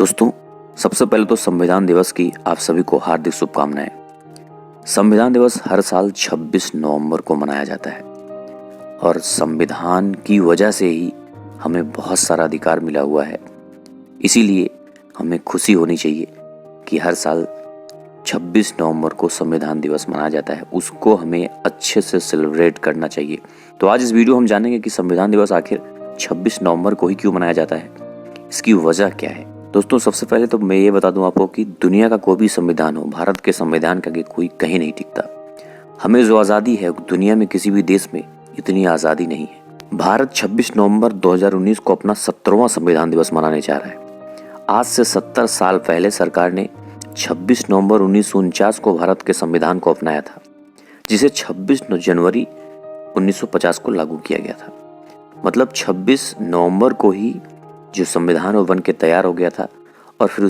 दोस्तों, सबसे पहले तो संविधान दिवस की आप सभी को हार्दिक शुभकामनाएं। संविधान दिवस हर साल 26 नवंबर को मनाया जाता है और संविधान की वजह से ही हमें बहुत सारा अधिकार मिला हुआ है। इसीलिए हमें खुशी होनी चाहिए कि हर साल 26 नवंबर को संविधान दिवस मनाया जाता है, उसको हमें अच्छे से सेलिब्रेट करना चाहिए। तो आज इस वीडियो हम जानेंगे कि संविधान दिवस आखिर 26 नवंबर को ही क्यों मनाया जाता है, इसकी वजह क्या है। दोस्तों, सबसे पहले तो मैं ये बता दूं आपको कि दुनिया का कोई भी संविधान हो, भारत के संविधान का कोई कहीं नहीं टिकता। हमें जो आज़ादी है दुनिया में किसी भी देश में इतनी आज़ादी नहीं है। भारत 26 नवंबर 2019 को अपना 17वां संविधान दिवस मनाने जा रहा है। आज से 70 साल पहले सरकार ने 26 नवंबर 1949 को भारत के संविधान को अपनाया था, जिसे 26 जनवरी 1950 को लागू किया गया था। मतलब 26 नवंबर को ही जो संविधान वो बन के तैयार हो गया था और फिर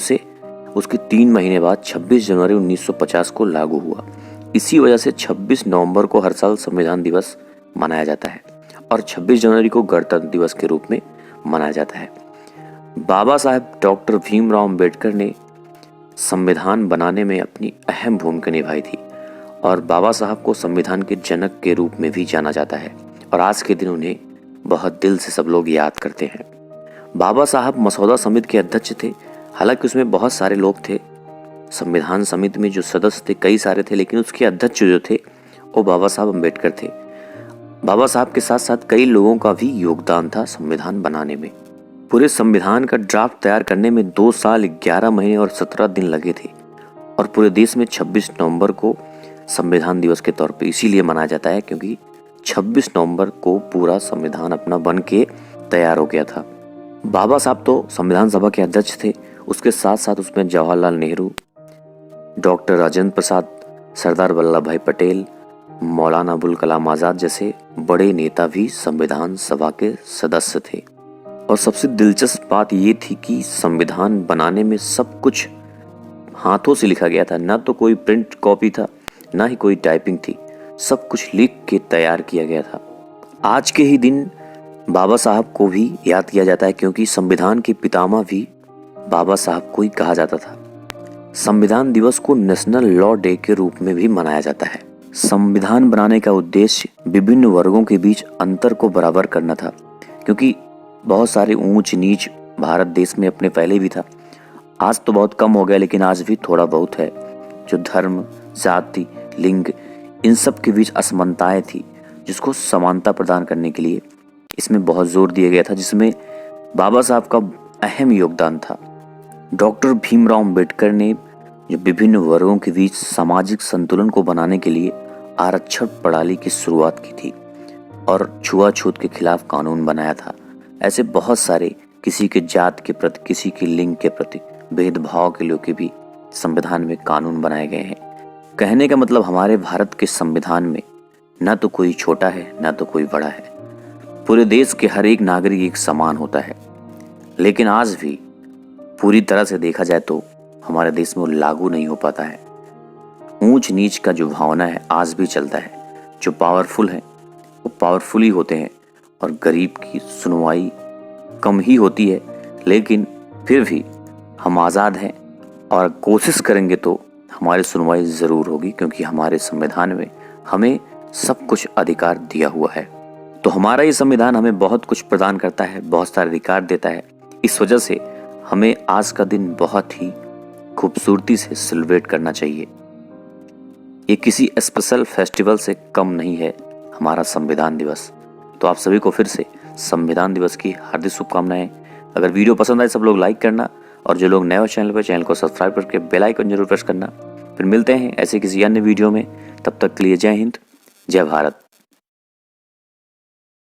उसके 3 महीने बाद 26 जनवरी 1950 को लागू हुआ। इसी वजह से 26 नवंबर को हर साल संविधान दिवस मनाया जाता है और 26 जनवरी को गणतंत्र दिवस के रूप में मनाया जाता है। बाबा साहेब डॉक्टर भीमराव अम्बेडकर ने संविधान बनाने में अपनी अहम भूमिका निभाई थी और बाबा साहब को संविधान के जनक के रूप में भी जाना जाता है और आज के दिन उन्हें बहुत दिल से सब लोग याद करते हैं। बाबा साहब मसौदा समिति के अध्यक्ष थे। हालांकि उसमें बहुत सारे लोग थे, संविधान समिति में जो सदस्य थे कई सारे थे, लेकिन उसके अध्यक्ष जो थे वो बाबा साहब अम्बेडकर थे। बाबा साहब के साथ साथ कई लोगों का भी योगदान था संविधान बनाने में। पूरे संविधान का ड्राफ्ट तैयार करने में 2 साल 11 महीने और 17 दिन लगे थे और पूरे देश में 26 नवंबर को संविधान दिवस के तौर पर इसीलिए मनाया जाता है क्योंकि 26 नवंबर को पूरा संविधान अपना बन के तैयार हो गया था। बाबा साहब तो संविधान सभा के अध्यक्ष थे, उसके साथ साथ उसमें जवाहरलाल नेहरू, डॉक्टर राजेंद्र प्रसाद, सरदार वल्लभ भाई पटेल, मौलाना अबुल कलाम आज़ाद जैसे बड़े नेता भी संविधान सभा के सदस्य थे। और सबसे दिलचस्प बात ये थी कि संविधान बनाने में सब कुछ हाथों से लिखा गया था, ना तो कोई प्रिंट कॉपी था, ना ही कोई टाइपिंग थी। सब कुछ लिख के तैयार किया गया था। आज के ही दिन बाबा साहब को भी याद किया जाता है क्योंकि संविधान के पितामह भी बाबा साहब को ही कहा जाता था। संविधान दिवस को नेशनल लॉ डे के रूप में भी मनाया जाता है। संविधान बनाने का उद्देश्य विभिन्न वर्गों के बीच अंतर को बराबर करना था, क्योंकि बहुत सारे ऊंच नीच भारत देश में अपने पहले भी था। आज तो बहुत कम हो गया, लेकिन आज भी थोड़ा बहुत है। जो धर्म, जाति, लिंग, इन सब के बीच असमानताएं थी, जिसको समानता प्रदान करने के लिए इसमें बहुत जोर दिया गया था, जिसमें बाबा साहब का अहम योगदान था। डॉक्टर भीमराव अम्बेडकर ने जो विभिन्न वर्गों के बीच सामाजिक संतुलन को बनाने के लिए आरक्षण प्रणाली की शुरुआत की थी और छुआछूत के खिलाफ कानून बनाया था। ऐसे बहुत सारे किसी के जात के प्रति, किसी के लिंग के प्रति भेदभाव के लोग के भी संविधान में कानून बनाए गए हैं। कहने का मतलब हमारे भारत के संविधान में न तो कोई छोटा है न तो कोई बड़ा है। पूरे देश के हर एक नागरिक एक समान होता है, लेकिन आज भी पूरी तरह से देखा जाए तो हमारे देश में वो लागू नहीं हो पाता है। ऊंच नीच का जो भावना है आज भी चलता है। जो पावरफुल है वो पावरफुल ही होते हैं और गरीब की सुनवाई कम ही होती है। लेकिन फिर भी हम आज़ाद हैं और कोशिश करेंगे तो हमारी सुनवाई ज़रूर होगी, क्योंकि हमारे संविधान में हमें सब कुछ अधिकार दिया हुआ है। तो हमारा ये संविधान हमें बहुत कुछ प्रदान करता है, बहुत सारे अधिकार देता है। इस वजह से हमें आज का दिन बहुत ही खूबसूरती से सेलिब्रेट करना चाहिए। ये किसी स्पेशल फेस्टिवल से कम नहीं है हमारा संविधान दिवस। तो आप सभी को फिर से संविधान दिवस की हार्दिक शुभकामनाएं। अगर वीडियो पसंद आए सब लोग लाइक करना और जो लोग नए हो चैनल को सब्सक्राइब करके बेल आइकन जरूर प्रेस करना। फिर मिलते हैं ऐसे किसी अन्य वीडियो में, तब तक के लिए जय हिंद, जय भारत।